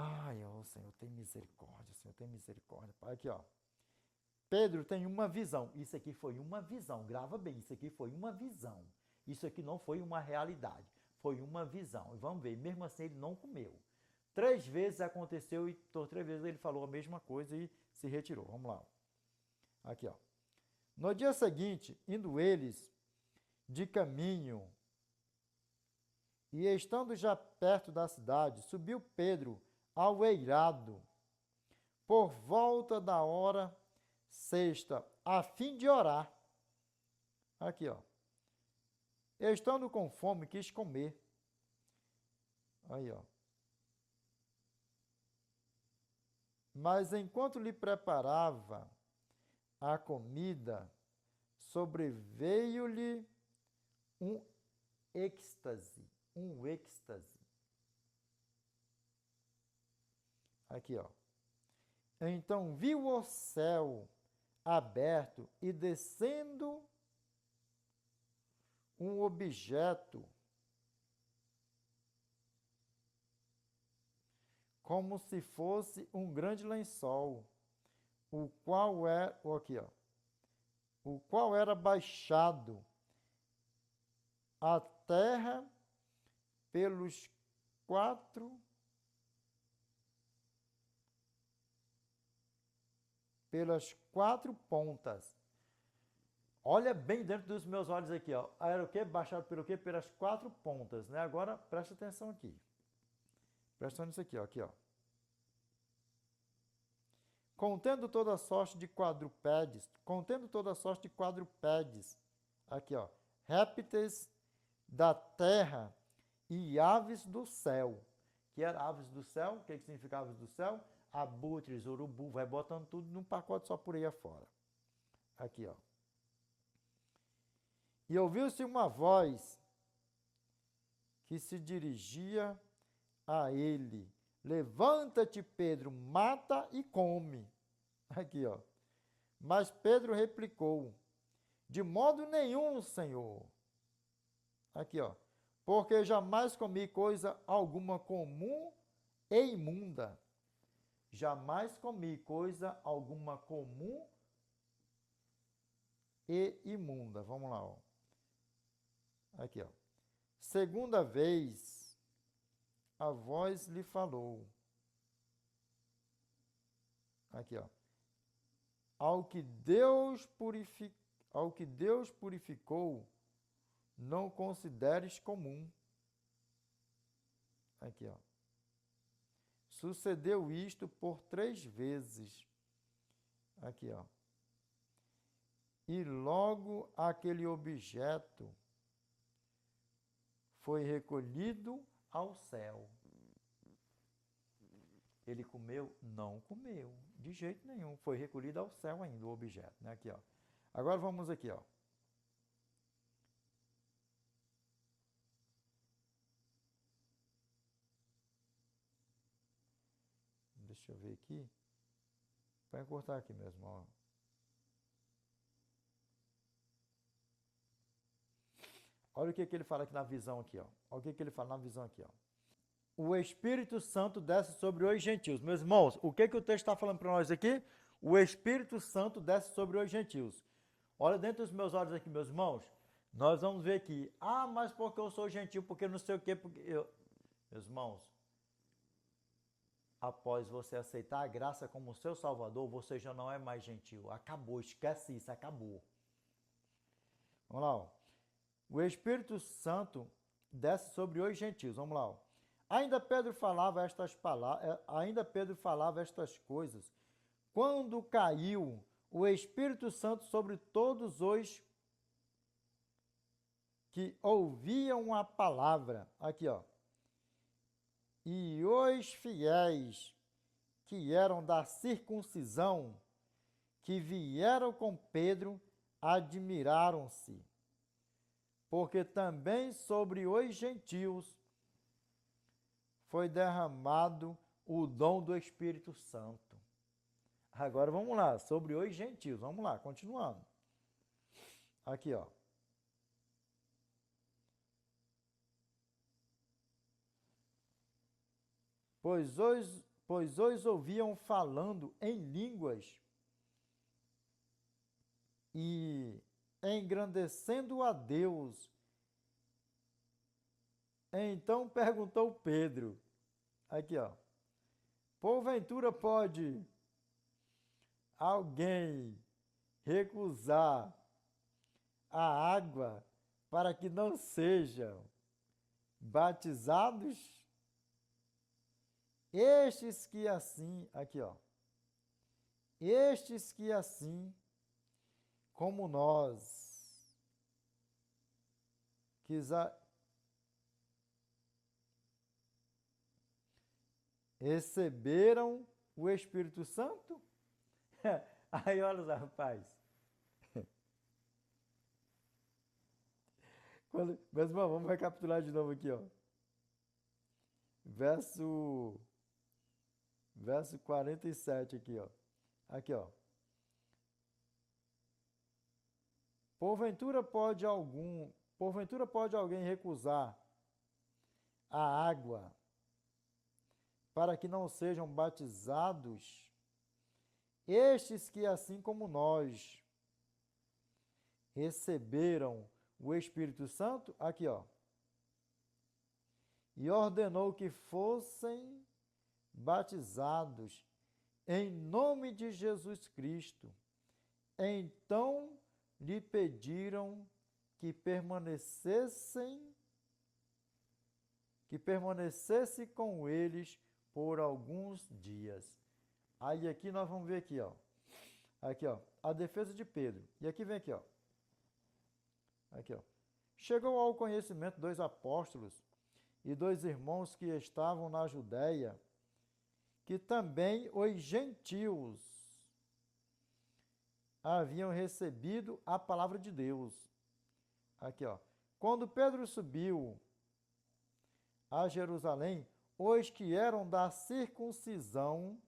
Ai, ó, Senhor, tem misericórdia, Senhor, tem misericórdia. Aqui, ó. Pedro tem uma visão. Isso aqui foi uma visão. Grava bem, isso aqui foi uma visão. Isso aqui não foi uma realidade. Foi uma visão. E vamos ver, mesmo assim ele não comeu. 3 vezes aconteceu e por 3 vezes ele falou a mesma coisa e se retirou. Vamos lá. Aqui, ó. No dia seguinte, indo eles de caminho e estando já perto da cidade, subiu Pedro ao eirado por volta da hora sexta, a fim de orar. Aqui, ó. Estando com fome, quis comer. Aí, ó. Mas enquanto lhe preparava a comida, sobreveio-lhe um êxtase. Um êxtase. Aqui, ó. Então viu o céu aberto e descendo um objeto como se fosse um grande lençol, o qual era baixado à terra pelas quatro pontas. Olha bem dentro dos meus olhos aqui, ó. Era o quê? Baixado pelo quê? Pelas 4 pontas, né? Agora presta atenção aqui. Presta atenção nisso aqui, ó. Aqui, ó. Contendo toda sorte de quadrupédes, aqui, ó, répteis da terra e aves do céu. Que era aves do céu? O que significa aves do céu? Abutres, urubu, vai botando tudo num pacote só por aí afora. Aqui, ó. E ouviu-se uma voz que se dirigia a ele. Levanta-te, Pedro, mata e come. Aqui, ó. Mas Pedro replicou: de modo nenhum, Senhor. Aqui, ó. Porque jamais comi coisa alguma comum e imunda. Jamais comi coisa alguma comum e imunda. Vamos lá, ó. Aqui, ó. Segunda vez, a voz lhe falou. Aqui, ó. Ao que Deus purificou, não consideres comum. Aqui, ó. Sucedeu isto por 3 vezes. Aqui, ó. E logo aquele objeto foi recolhido ao céu. Ele comeu? Não comeu, de jeito nenhum. Foi recolhido ao céu ainda o objeto, né? Aqui, ó. Agora vamos aqui, ó. Deixa eu ver aqui. Vai encurtar aqui mesmo, ó. Olha o que ele fala aqui na visão aqui, ó. Olha o que ele fala na visão aqui, ó. O Espírito Santo desce sobre os gentios. Meus irmãos, o que o texto está falando para nós aqui? O Espírito Santo desce sobre os gentios. Olha dentro dos meus olhos aqui, meus irmãos. Nós vamos ver aqui. Ah, mas porque eu sou gentil, porque não sei o quê, porque eu... Meus irmãos, após você aceitar a graça como seu Salvador, você já não é mais gentil. Acabou, esquece isso, acabou. Vamos lá, ó. O Espírito Santo desce sobre os gentios. Vamos lá, ó. Ainda Pedro falava estas coisas, quando caiu o Espírito Santo sobre todos os que ouviam a palavra. Aqui, ó. E os fiéis que eram da circuncisão, que vieram com Pedro, admiraram-se, porque também sobre os gentios foi derramado o dom do Espírito Santo. Agora vamos lá, sobre os gentios, vamos lá, continuando. Aqui, ó. Pois os pois os ouviam falando em línguas e engrandecendo a Deus. Então perguntou Pedro, aqui ó, porventura pode alguém recusar a água para que não sejam batizados? Estes que assim, aqui ó, estes que assim como nós receberam o Espírito Santo? Aí olha os rapaz. Meus irmãos, vamos recapitular de novo aqui, ó. Verso 47 aqui, ó. Aqui, ó. Porventura pode alguém recusar a água para que não sejam batizados? Estes que, assim como nós, receberam o Espírito Santo, aqui ó, e ordenou que fossem batizados em nome de Jesus Cristo. Então lhe pediram que permanecesse com eles por alguns dias. Aí aqui nós vamos ver aqui, ó. Aqui, ó, a defesa de Pedro. E aqui vem aqui, ó. Aqui, ó. Chegou ao conhecimento dos apóstolos e dos irmãos que estavam na Judéia, que também os gentios haviam recebido a palavra de Deus. Aqui, ó. Quando Pedro subiu a Jerusalém, os que eram da circuncisão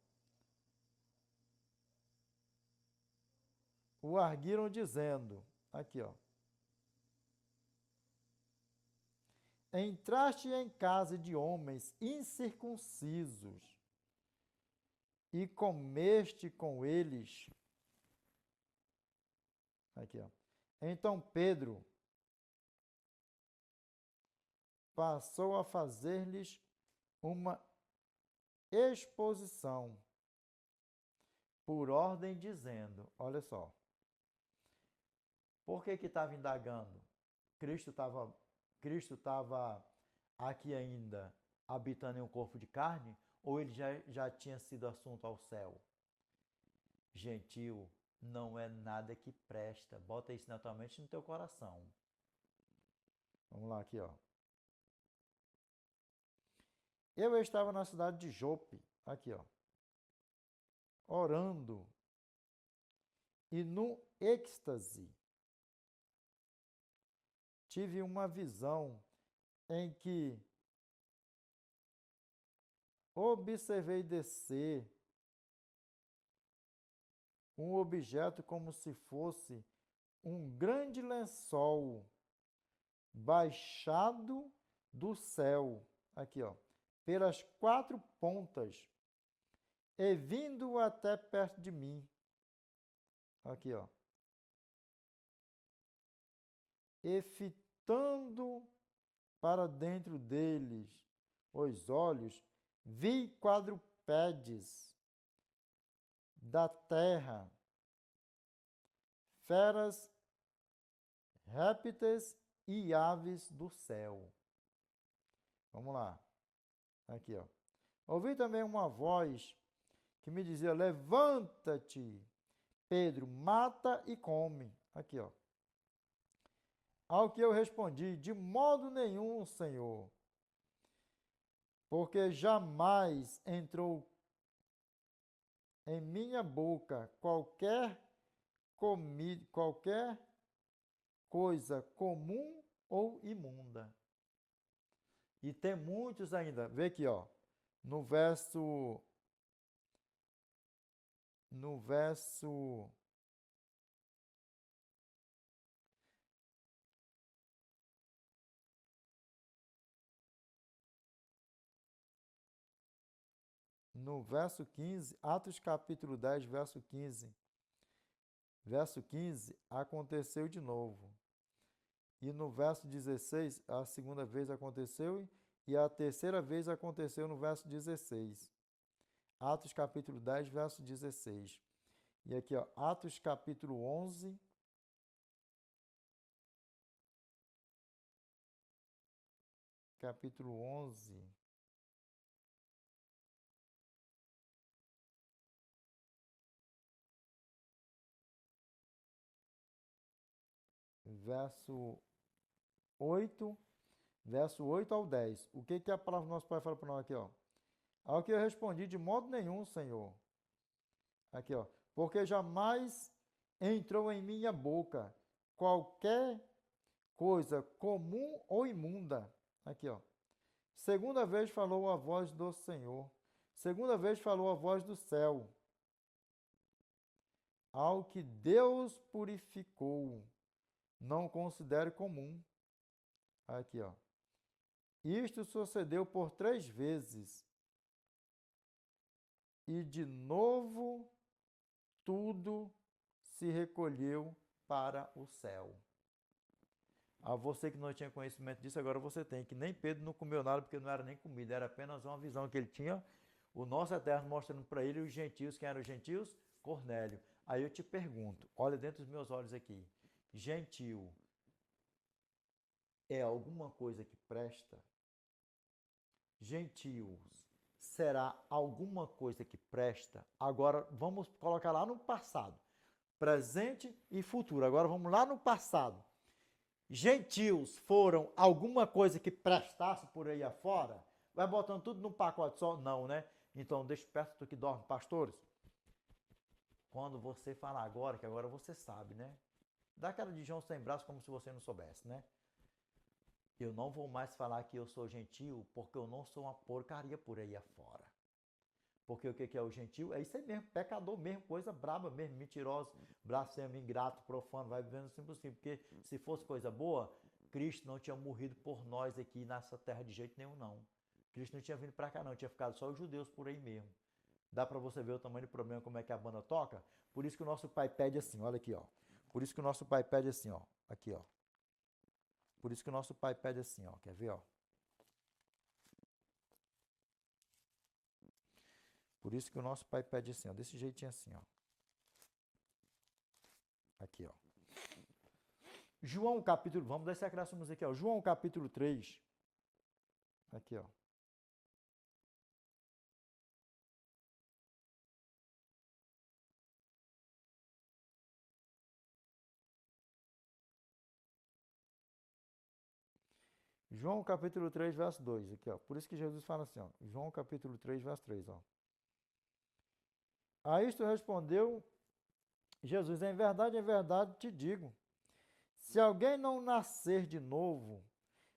o arguiram dizendo, aqui ó, entraste em casa de homens incircuncisos e comeste com eles. Aqui ó. Então Pedro passou a fazer-lhes uma exposição por ordem dizendo, olha só, por que estava indagando? Cristo estava aqui ainda habitando em um corpo de carne, ou ele já tinha sido assunto ao céu? Gentil não é nada que presta. Bota isso na tua mente e no teu coração. Vamos lá aqui, ó. Eu estava na cidade de Jope, aqui, ó, orando, e no êxtase tive uma visão em que observei descer um objeto como se fosse um grande lençol baixado do céu, aqui ó, pelas 4 pontas, e vindo até perto de mim, aqui ó, e fitando para dentro deles os olhos, vi quadrupédes da terra, feras, répteis e aves do céu. Vamos lá. Aqui, ó. Ouvi também uma voz que me dizia, levanta-te, Pedro, mata e come. Aqui, ó. Ao que eu respondi, de modo nenhum, Senhor, porque jamais entrou em minha boca qualquer comida, qualquer coisa comum ou imunda. E tem muitos ainda. Vê aqui, ó, no verso no verso 15, Atos capítulo 10, verso 15. Verso 15, aconteceu de novo. E no verso 16, a segunda vez aconteceu e a terceira vez aconteceu no verso 16. Atos capítulo 10, verso 16. E aqui, ó, Atos capítulo 11. Capítulo 11. Verso 8 ao 10. O que a palavra do nosso Pai fala para nós aqui, ó? Ao que eu respondi, de modo nenhum, Senhor. Aqui, ó. Porque jamais entrou em minha boca qualquer coisa comum ou imunda. Aqui, ó. Segunda vez falou a voz do Senhor. Segunda vez falou a voz do céu. Ao que Deus purificou, não considere comum. Aqui, ó. Isto sucedeu por 3 vezes. E de novo tudo se recolheu para o céu. A você que não tinha conhecimento disso, agora você tem, que nem Pedro não comeu nada porque não era nem comida, era apenas uma visão que ele tinha, o nosso Eterno mostrando para ele os gentios. Quem eram os gentios? Cornélio. Aí eu te pergunto, olha dentro dos meus olhos aqui, gentil é alguma coisa que presta? Gentios será alguma coisa que presta? Agora vamos colocar lá no passado, presente e futuro. Agora vamos lá no passado. Gentios foram alguma coisa que prestasse por aí afora? Vai botando tudo num pacote só? Não, né? Então, desperta tu que dorme, pastores. Quando você falar agora, que agora você sabe, né? Dá aquela de João sem braço como se você não soubesse, né? Eu não vou mais falar que eu sou gentil, porque eu não sou uma porcaria por aí afora. Porque o que é o gentil? É isso aí mesmo, pecador mesmo, coisa braba mesmo, mentiroso, blasfemo, ingrato, profano, vai vivendo assim por cima. Porque se fosse coisa boa, Cristo não tinha morrido por nós aqui nessa terra de jeito nenhum, não. Cristo não tinha vindo para cá, não, tinha ficado só os judeus por aí mesmo. Dá para você ver o tamanho do problema, como é que a banda toca? Por isso que o nosso Pai pede assim, olha aqui, ó. Por isso que o nosso Pai pede assim, ó. Aqui, ó. Por isso que o nosso Pai pede assim, ó. Quer ver, ó? Por isso que o nosso Pai pede assim, ó. Desse jeitinho assim, ó. Aqui, ó. João capítulo... Vamos descer a criação aqui, ó. João capítulo 3. Aqui, ó. João capítulo 3, verso 2. Aqui, ó. Por isso que Jesus fala assim, ó. João capítulo 3, verso 3, ó. A isto respondeu Jesus, em verdade te digo, se alguém não nascer de novo,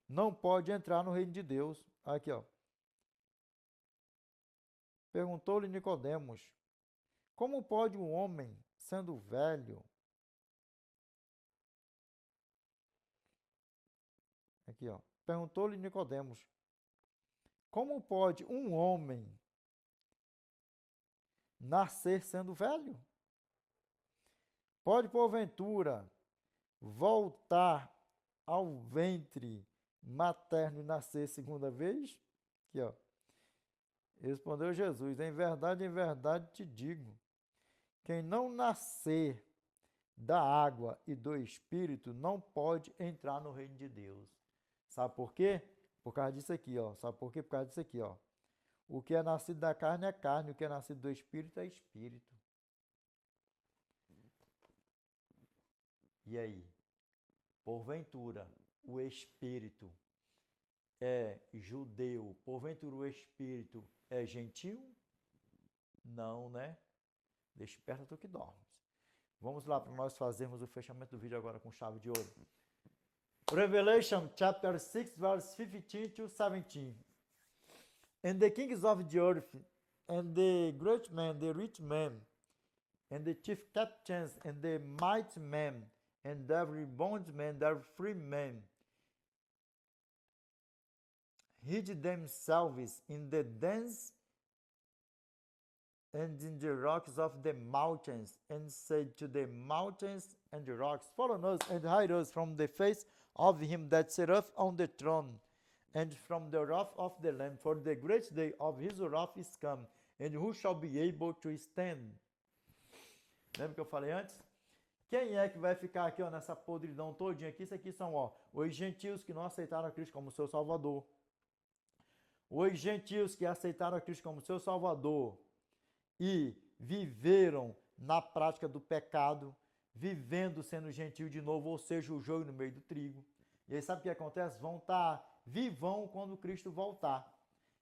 não pode entrar no reino de Deus. Aqui, ó. Perguntou-lhe Nicodemos, como pode um homem, sendo velho... Aqui, ó. Perguntou-lhe Nicodemos, como pode um homem nascer sendo velho? Pode, porventura, voltar ao ventre materno e nascer segunda vez? Aqui, ó. Respondeu Jesus, em verdade te digo, quem não nascer da água e do Espírito não pode entrar no reino de Deus. Sabe por quê? Por causa disso aqui, ó. Sabe por quê? Por causa disso aqui, ó. O que é nascido da carne é carne, o que é nascido do Espírito é Espírito. E aí? Porventura, o Espírito é judeu? Porventura, o Espírito é gentil? Não, né? Desperta tu que dormes. Vamos lá para nós fazermos o fechamento do vídeo agora com chave de ouro. Revelation chapter 6, verse 15 to 17. And the kings of the earth, and the great men, the rich men, and the chief captains, and the mighty men, and every bondman, every free man, hid themselves in the dens and in the rocks of the mountains, and said to the mountains and the rocks, Follow us and hide us from the face of him that sitteth on the throne, and from the wrath of the Lamb, for the great day of his wrath is come, and who shall be able to stand? Lembra que eu falei antes? Quem é que vai ficar aqui, ó, nessa podridão todinha aqui? Isso aqui são, ó, os gentios que não aceitaram a Cristo como seu Salvador. Os gentios que aceitaram a Cristo como seu Salvador e viveram na prática do pecado, vivendo sendo gentil de novo, ou seja, o joio no meio do trigo. E aí sabe o que acontece? Vão estar vivão quando Cristo voltar.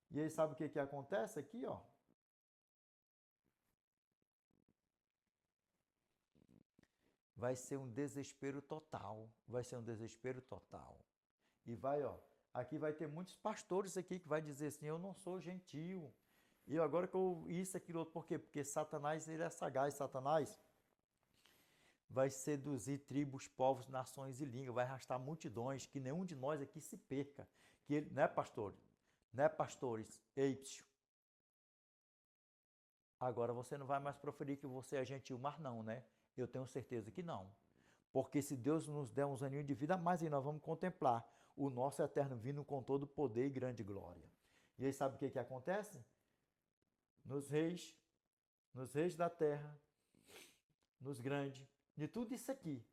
E aí sabe o que acontece aqui, ó? Vai ser um desespero total. Vai ser um desespero total. E vai, ó, aqui vai ter muitos pastores aqui que vai dizer assim, eu não sou gentil. E agora que eu isso, aquilo, outro, por quê? Porque Satanás, ele é sagaz. Satanás vai seduzir tribos, povos, nações e línguas, vai arrastar multidões, que nenhum de nós aqui se perca. Que ele, né, pastor? Né, pastores? Eipsio. Agora você não vai mais proferir que você é gentil, mas não, né? Eu tenho certeza que não. Porque se Deus nos der uns aninhos de vida a mais, aí nós vamos contemplar o nosso eterno vindo com todo poder e grande glória. E aí sabe o que acontece? Nos reis da terra, nos grandes, de tudo isso aqui,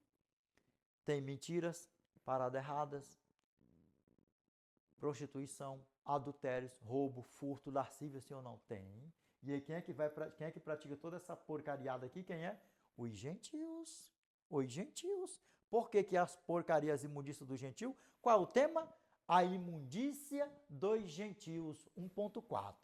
tem mentiras, paradas erradas, prostituição, adultérios, roubo, furto, lascívia, sim ou não? Tem. E aí quem é que pratica toda essa porcariada aqui? Quem é? Os gentios. Os gentios. Por que as porcarias imundícias do gentil? Qual é o tema? A imundícia dos gentios, 1.4.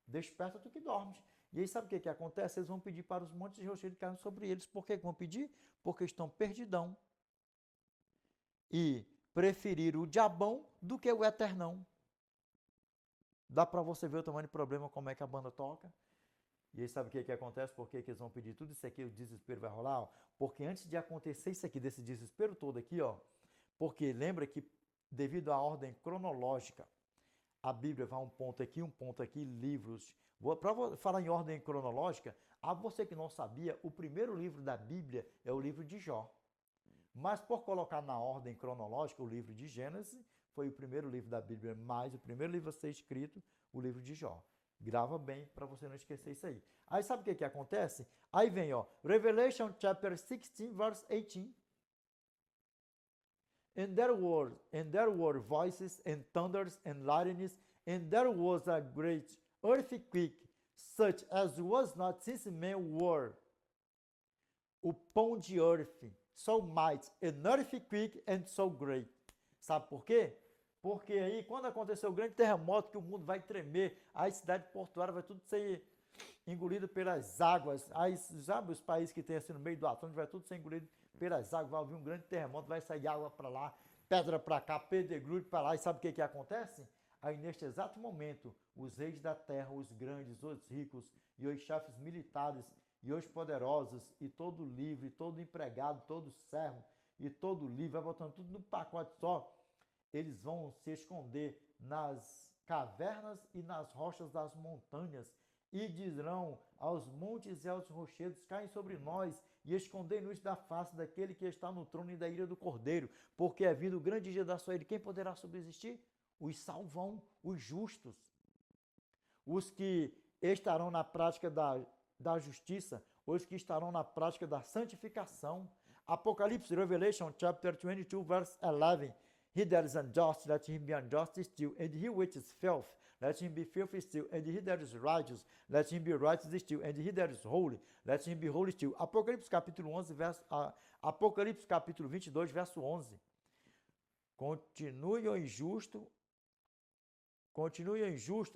Desperta tu que dormes. E aí sabe o que acontece? Eles vão pedir para os montes de rochedo que caem sobre eles. Por que vão pedir? Porque estão perdidão. E preferir o diabão do que o eternão. Dá para você ver o tamanho do problema, como é que a banda toca? E aí sabe o que acontece? Por que eles vão pedir tudo isso aqui, o desespero vai rolar? Ó? Porque antes de acontecer isso aqui, desse desespero todo aqui, ó, porque lembra que devido à ordem cronológica, a Bíblia vai um ponto aqui, livros. Para falar em ordem cronológica, a você que não sabia, o primeiro livro da Bíblia é o livro de Jó. Mas por colocar na ordem cronológica, o livro de Gênesis foi o primeiro livro da Bíblia, mas o primeiro livro a ser escrito, o livro de Jó. Grava bem para você não esquecer isso aí. Aí sabe o que acontece? Aí vem, ó, Revelation chapter 16, verse 18. And there were voices and thunders and lightnings, and there was a great earthquake, such as was not since men were upon the earth, so mighty, an earthquake and so great. Sabe por quê? Porque aí, quando aconteceu o grande terremoto, que o mundo vai tremer, a cidade portuária vai tudo ser engolido pelas águas, aí, sabe os países que tem assim no meio do Atlântico, vai tudo ser engolido pelas águas, vai haver um grande terremoto, vai sair água para lá, pedra para cá, pedregulho para lá, e sabe o que acontece? Aí, neste exato momento, os reis da terra, os grandes, os ricos e os chefes militares e os poderosos e todo livre, todo empregado, todo servo e todo livre, vai botando tudo no pacote só, eles vão se esconder nas cavernas e nas rochas das montanhas e dirão aos montes e aos rochedos, caem sobre nós e escondei-nos da face daquele que está no trono e da ira do Cordeiro, porque é vindo o grande dia da sua ira. Quem poderá subsistir? Os salvão, os justos, os que estarão na prática da justiça, os que estarão na prática da santificação. Apocalipse, Revelation, chapter 22, verse 11. He that is unjust, let him be unjust still, and he which is filth, let him be filthy still, and he that is righteous, let him be righteous still, and he that is holy, let him be holy still. Apocalipse capítulo 11, Apocalipse capítulo 22, verso 11. Continue o injusto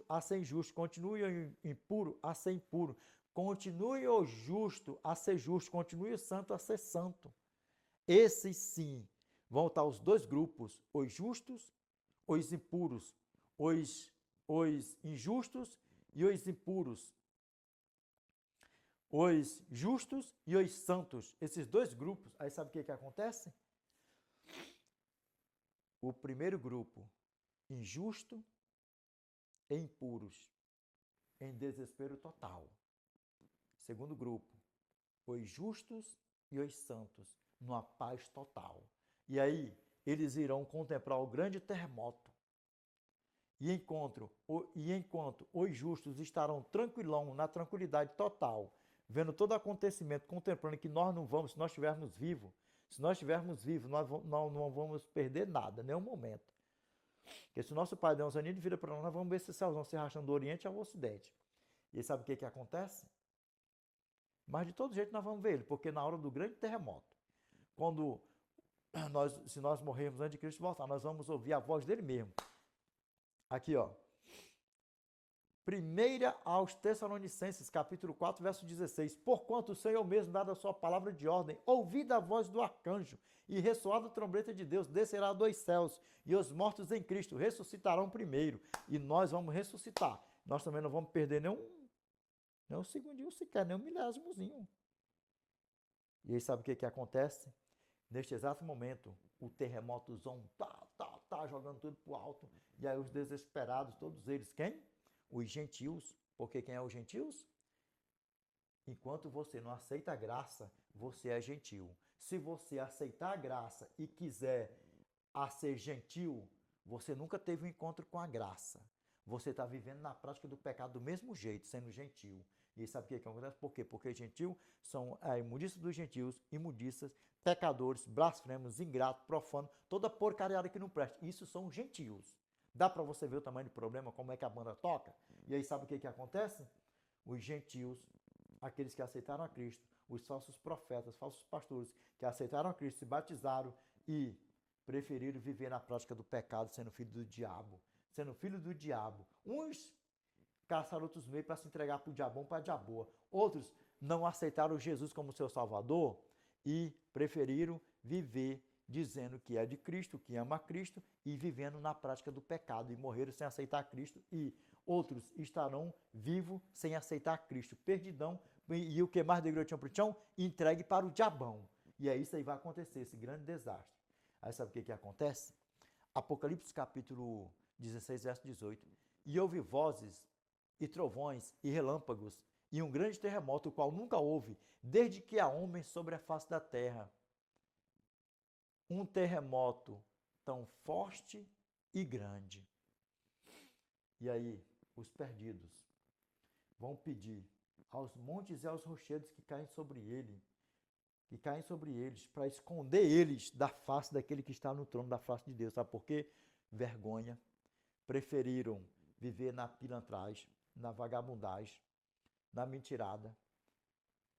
a ser injusto, continue o impuro a ser impuro, continue o justo a ser justo, continue o santo a ser santo. Esses sim vão estar os dois grupos, os justos, os impuros, os injustos e os impuros, os justos e os santos. Esses dois grupos, aí sabe o que acontece? O primeiro grupo, injusto e impuros, em desespero total. Segundo grupo, os justos e os santos, numa paz total. E aí, eles irão contemplar o grande terremoto. E enquanto os justos estarão tranquilão, na tranquilidade total, vendo todo acontecimento, contemplando que nós não vamos, se nós estivermos vivos, nós não vamos perder nada, nenhum momento. Porque se o nosso Pai der uns aninhos de vida para nós vamos ver esse céuzão se rachando do Oriente ao Ocidente. E sabe o que acontece? Mas de todo jeito nós vamos ver ele, porque na hora do grande terremoto, quando se nós morrermos antes de Cristo voltar, nós vamos ouvir a voz dele mesmo. Aqui, ó. 1 aos Tessalonicenses, capítulo 4, verso 16. Porquanto o Senhor mesmo, dada a sua palavra de ordem, ouvida a voz do arcanjo e ressoada a trombeta de Deus, descerá dos céus, e os mortos em Cristo ressuscitarão primeiro. E nós vamos ressuscitar. Nós também não vamos perder nenhum segundinho sequer, nem um milésimozinho. E aí sabe o que acontece? Neste exato momento, o terremotozão tá jogando tudo pro alto. E aí os desesperados, todos eles, quem? Os gentios. Porque quem é os gentios? Enquanto você não aceita a graça, você é gentil. Se você aceitar a graça e quiser ser gentil, você nunca teve um encontro com a graça. Você está vivendo na prática do pecado do mesmo jeito, sendo gentil. E sabe o que acontece? Por quê? Porque gentil são a imundícia dos gentios, imundícias, pecadores, blasfemos, ingratos, profanos, toda porcariada que não presta. Isso são gentios. Dá para você ver o tamanho do problema, como é que a banda toca? E aí sabe o que acontece? Os gentios, aqueles que aceitaram a Cristo, os falsos profetas, falsos pastores, que aceitaram a Cristo, se batizaram e preferiram viver na prática do pecado, sendo filho do diabo. Sendo filho do diabo. Uns caçaram outros meios para se entregar para o diabão, para a diaboa. Outros não aceitaram Jesus como seu salvador e preferiram viver dizendo que é de Cristo, que ama Cristo e vivendo na prática do pecado e morreram sem aceitar Cristo. E outros estarão vivos sem aceitar Cristo. Perdidão e o que mais de igreja tinha entregue para o diabão. E é isso aí que vai acontecer, esse grande desastre. Aí sabe o que acontece? Apocalipse capítulo 16, verso 18. E houve vozes e trovões e relâmpagos e um grande terremoto, o qual nunca houve, desde que há homens sobre a face da terra. Um terremoto tão forte e grande. E aí, os perdidos vão pedir aos montes e aos rochedos que caem sobre eles, para esconder eles da face daquele que está no trono, da face de Deus. Sabe por quê? Vergonha. Preferiram viver na pilantragem, na vagabundagem, na mentirada.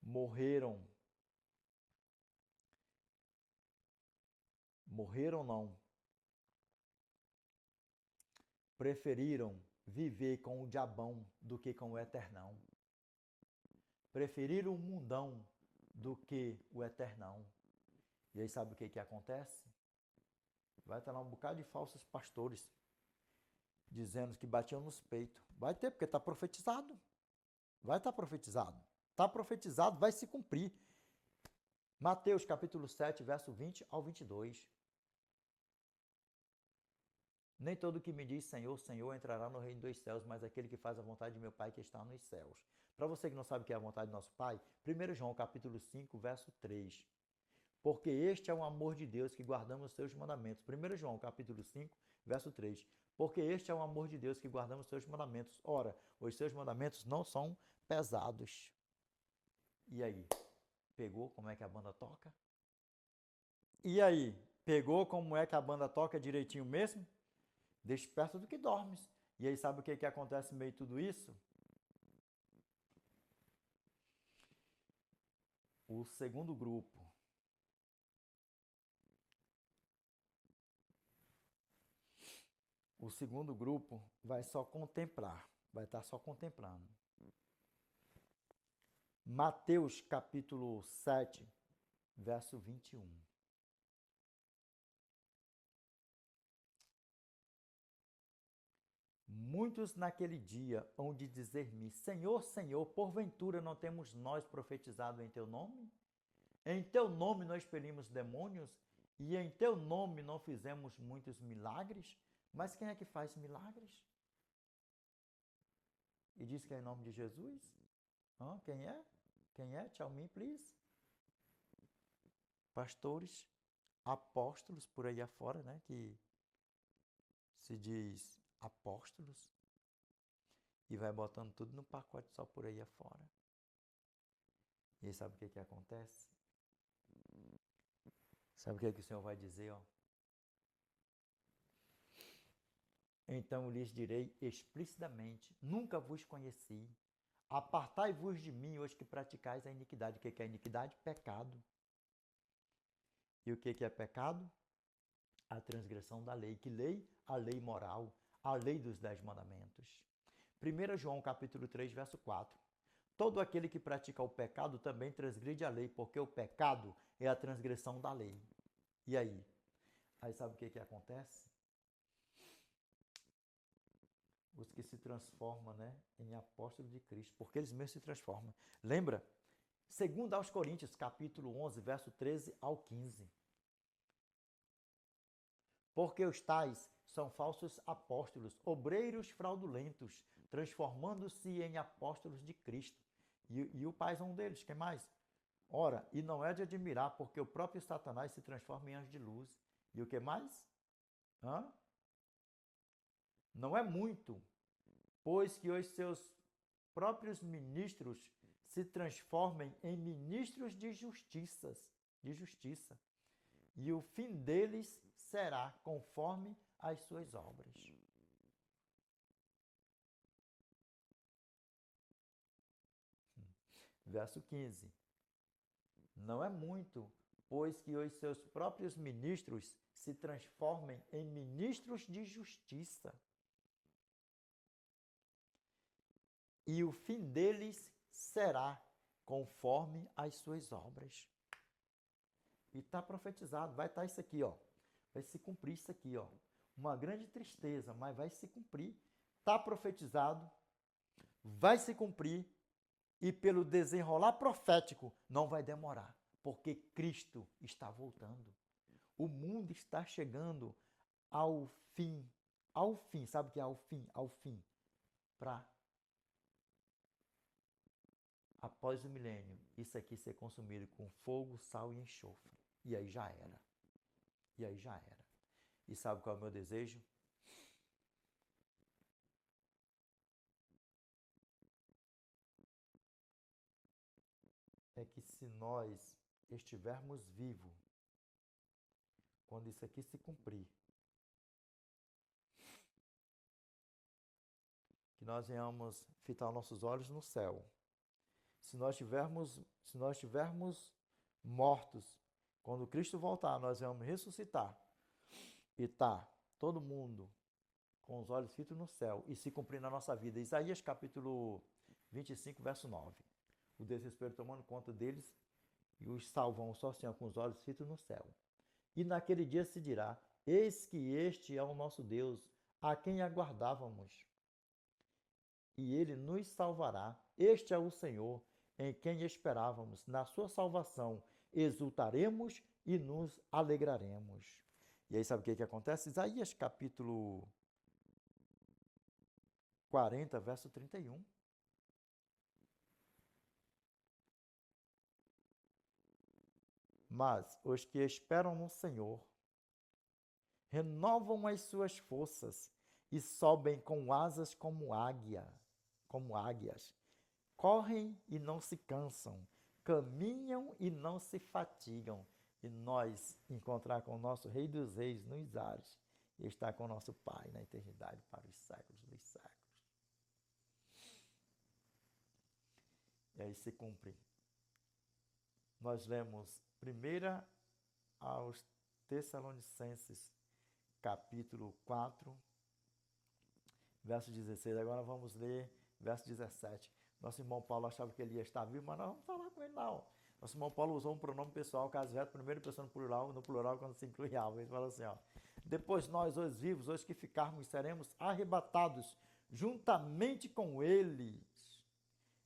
Morreram não. Preferiram viver com o diabão do que com o eternão. Preferiram o mundão do que o eternão. E aí sabe o que acontece? Vai ter lá um bocado de falsos pastores dizendo que batiam nos peitos. Vai ter, porque está profetizado. Vai estar profetizado. Está profetizado, vai se cumprir. Mateus capítulo 7, verso 20 ao 22. Nem todo que me diz Senhor, Senhor entrará no reino dos céus, mas aquele que faz a vontade de meu Pai que está nos céus. Para você que não sabe o que é a vontade do nosso Pai, 1 João capítulo 5, verso 3. Porque este é o amor de Deus que guardamos os seus mandamentos. 1 João capítulo 5, verso 3. Porque este é o amor de Deus que guardamos os seus mandamentos. Ora, os seus mandamentos não são pesados. E aí? Pegou como é que a banda toca? E aí? Pegou como é que a banda toca direitinho mesmo? Desperta do que dormes. E aí sabe o que acontece no meio de tudo isso? O segundo grupo. O segundo grupo vai só contemplar, vai estar só contemplando. Mateus capítulo 7, verso 21. Muitos naquele dia hão de dizer-me, Senhor, Senhor, porventura não temos nós profetizado em teu nome? Em teu nome nós expelimos demônios e em teu nome não fizemos muitos milagres? Mas quem é que faz milagres? E diz que é em nome de Jesus? Quem é? Quem é? Tell me, please. Pastores, apóstolos por aí afora, né? Que se diz apóstolos. E vai botando tudo no pacote só por aí afora. E aí sabe o que acontece? Sabe o que o Senhor vai dizer, ó? Então eu lhes direi explicitamente, nunca vos conheci. Apartai-vos de mim, os que praticais a iniquidade. O que é iniquidade? Pecado. E o que é pecado? A transgressão da lei. Que lei? A lei moral, a lei dos 10 mandamentos. 1 João capítulo 3, verso 4. Todo aquele que pratica o pecado também transgride a lei, porque o pecado é a transgressão da lei. E aí? Aí sabe o que acontece? Os que se transformam, né, em apóstolos de Cristo, porque eles mesmos se transformam. Lembra? 2 aos Coríntios, capítulo 11, verso 13 ao 15. Porque os tais são falsos apóstolos, obreiros fraudulentos, transformando-se em apóstolos de Cristo. E o Pai é um deles, quem mais? Ora, e não é de admirar, porque o próprio Satanás se transforma em anjo de luz. E o que mais? Não é muito, pois que os seus próprios ministros se transformem em ministros de justiça. E o fim deles será conforme as suas obras. Verso 15. Não é muito, pois que os seus próprios ministros se transformem em ministros de justiça. E o fim deles será conforme as suas obras. E está profetizado, vai estar isso aqui, ó. Vai se cumprir isso aqui, ó. Uma grande tristeza, mas vai se cumprir. Está profetizado, vai se cumprir. E pelo desenrolar profético, não vai demorar, porque Cristo está voltando. O mundo está chegando ao fim. Ao fim, sabe o que é ao fim? Ao fim. Para, após o milênio, isso aqui ser consumido com fogo, sal e enxofre. E aí já era. E aí já era. E sabe qual é o meu desejo? É que se nós estivermos vivos, quando isso aqui se cumprir, que nós venhamos fitar nossos olhos no céu. Se nós tivermos mortos, quando Cristo voltar, nós vamos ressuscitar. E tá todo mundo com os olhos fitos no céu e se cumprir na nossa vida. Isaías capítulo 25, verso 9. O desespero tomando conta deles e os salvam só assim, com os olhos fitos no céu. E naquele dia se dirá: eis que este é o nosso Deus, a quem aguardávamos. E ele nos salvará. Este é o Senhor, em quem esperávamos. Na sua salvação exultaremos e nos alegraremos. E aí sabe o que acontece? Isaías capítulo 40, verso 31. Mas os que esperam no Senhor renovam as suas forças e sobem com asas como águias. Correm e não se cansam, caminham e não se fatigam. E nós encontrar com o nosso Rei dos Reis nos ares e estar com o nosso Pai na eternidade para os séculos dos séculos. E aí se cumpre. Nós lemos 1 aos Tessalonicenses, capítulo 4, verso 16. Agora vamos ler verso 17. Nosso irmão Paulo achava que ele ia estar vivo, mas nós vamos falar com ele não. Nosso irmão Paulo usou um pronome pessoal, caso reto, primeira pessoa no plural quando se inclui algo. Ele fala assim, ó: depois nós, os vivos, os que ficarmos, seremos arrebatados juntamente com eles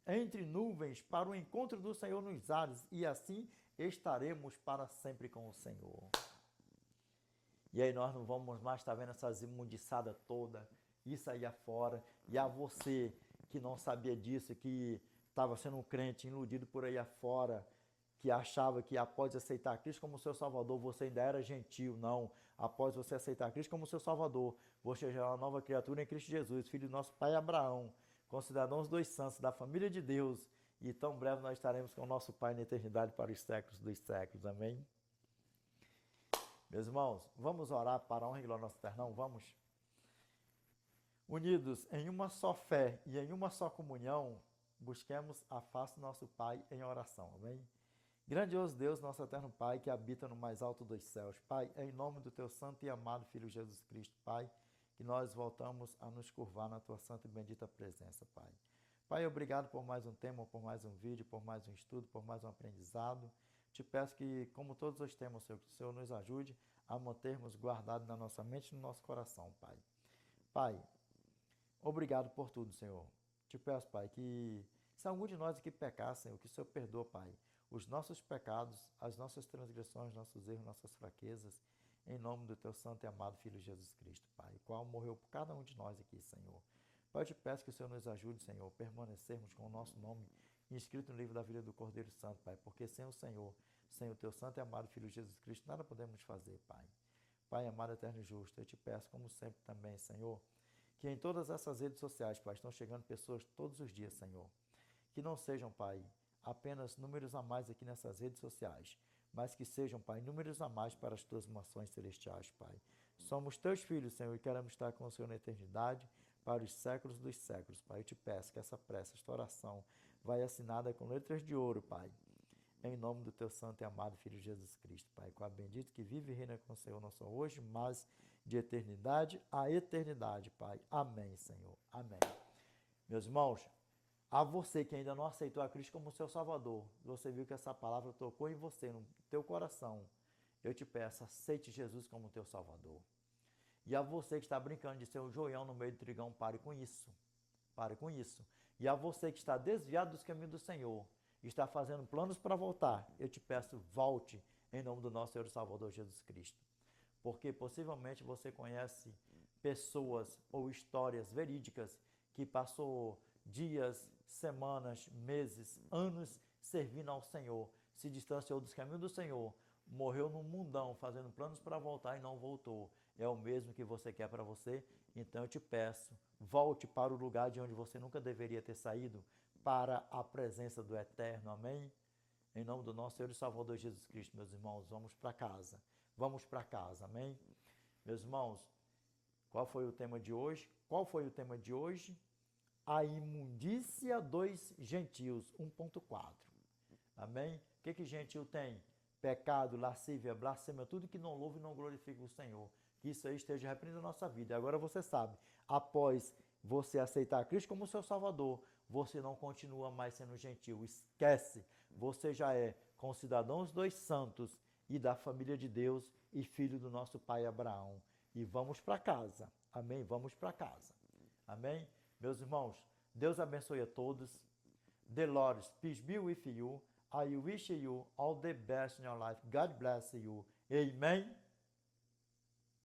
entre nuvens para o encontro do Senhor nos ares, e assim estaremos para sempre com o Senhor. E aí nós não vamos mais estar vendo essas imundiçadas todas, isso aí afora. E a você que não sabia disso, que estava sendo um crente iludido por aí afora, que achava que após aceitar Cristo como seu Salvador, você ainda era gentil. Não. Após você aceitar Cristo como seu Salvador, você já é uma nova criatura em Cristo Jesus, filho do nosso pai Abraão, concidadãos dos santos, da família de Deus. E tão breve nós estaremos com o nosso Pai na eternidade para os séculos dos séculos. Amém? Meus irmãos, vamos orar para a honra e glória do nosso Eternão? Vamos? Unidos em uma só fé e em uma só comunhão, busquemos a face do nosso Pai em oração. Amém? Grandioso Deus, nosso eterno Pai, que habita no mais alto dos céus. Pai, em nome do teu santo e amado Filho Jesus Cristo, Pai, que nós voltamos a nos curvar na tua santa e bendita presença, Pai. Pai, obrigado por mais um tema, por mais um vídeo, por mais um estudo, por mais um aprendizado. Te peço que, como todos os temas, Senhor, que o Senhor nos ajude a mantermos guardado na nossa mente e no nosso coração, Pai. Pai, obrigado por tudo, Senhor. Te peço, Pai, que se algum de nós aqui pecar, Senhor, que o Senhor perdoa, Pai, os nossos pecados, as nossas transgressões, nossos erros, nossas fraquezas, em nome do teu santo e amado Filho Jesus Cristo, Pai, o qual morreu por cada um de nós aqui, Senhor. Pai, eu te peço que o Senhor nos ajude, Senhor, a permanecermos com o nosso nome inscrito no livro da vida do Cordeiro Santo, Pai, porque sem o Senhor, sem o teu santo e amado Filho Jesus Cristo, nada podemos fazer, Pai. Pai amado, eterno e justo, eu te peço, como sempre também, Senhor, que em todas essas redes sociais, Pai, estão chegando pessoas todos os dias, Senhor, que não sejam, Pai, apenas números a mais aqui nessas redes sociais, mas que sejam, Pai, números a mais para as tuas mações celestiais, Pai. Somos teus filhos, Senhor, e queremos estar com o Senhor na eternidade, para os séculos dos séculos, Pai. Eu te peço que essa prece, esta oração, vai assinada com letras de ouro, Pai, em nome do teu santo e amado Filho Jesus Cristo, Pai, com a bendito que vive e reina com o Senhor, não só hoje, mas de eternidade a eternidade, Pai. Amém, Senhor. Amém. Meus irmãos, a você que ainda não aceitou a Cristo como seu Salvador, você viu que essa palavra tocou em você, no teu coração, eu te peço, aceite Jesus como teu Salvador. E a você que está brincando de ser um joião no meio do trigão, pare com isso. Pare com isso. E a você que está desviado dos caminhos do Senhor, está fazendo planos para voltar, eu te peço, volte em nome do nosso Senhor e Salvador Jesus Cristo. Porque possivelmente você conhece pessoas ou histórias verídicas que passou dias, semanas, meses, anos servindo ao Senhor, se distanciou dos caminhos do Senhor, morreu num mundão fazendo planos para voltar e não voltou. É o mesmo que você quer para você? Então eu te peço, volte para o lugar de onde você nunca deveria ter saído, para a presença do Eterno. Amém? Em nome do nosso Senhor e Salvador Jesus Cristo, meus irmãos, vamos para casa. Vamos para casa, amém? Meus irmãos, qual foi o tema de hoje? Qual foi o tema de hoje? A imundícia dos gentios, 1.4. Amém? O que gentil tem? Pecado, lascívia, blasfêmia, tudo que não louva e não glorifica o Senhor. Que isso aí esteja repreendendo a nossa vida. Agora você sabe, após você aceitar Cristo como seu Salvador, você não continua mais sendo gentil. Esquece, você já é concidadãos dos santos e da família de Deus e filho do nosso pai Abraão. E vamos para casa. Amém? Vamos para casa. Amém? Meus irmãos, Deus abençoe a todos. The Lord, peace be with you. I wish you all the best in your life. God bless you. Amen.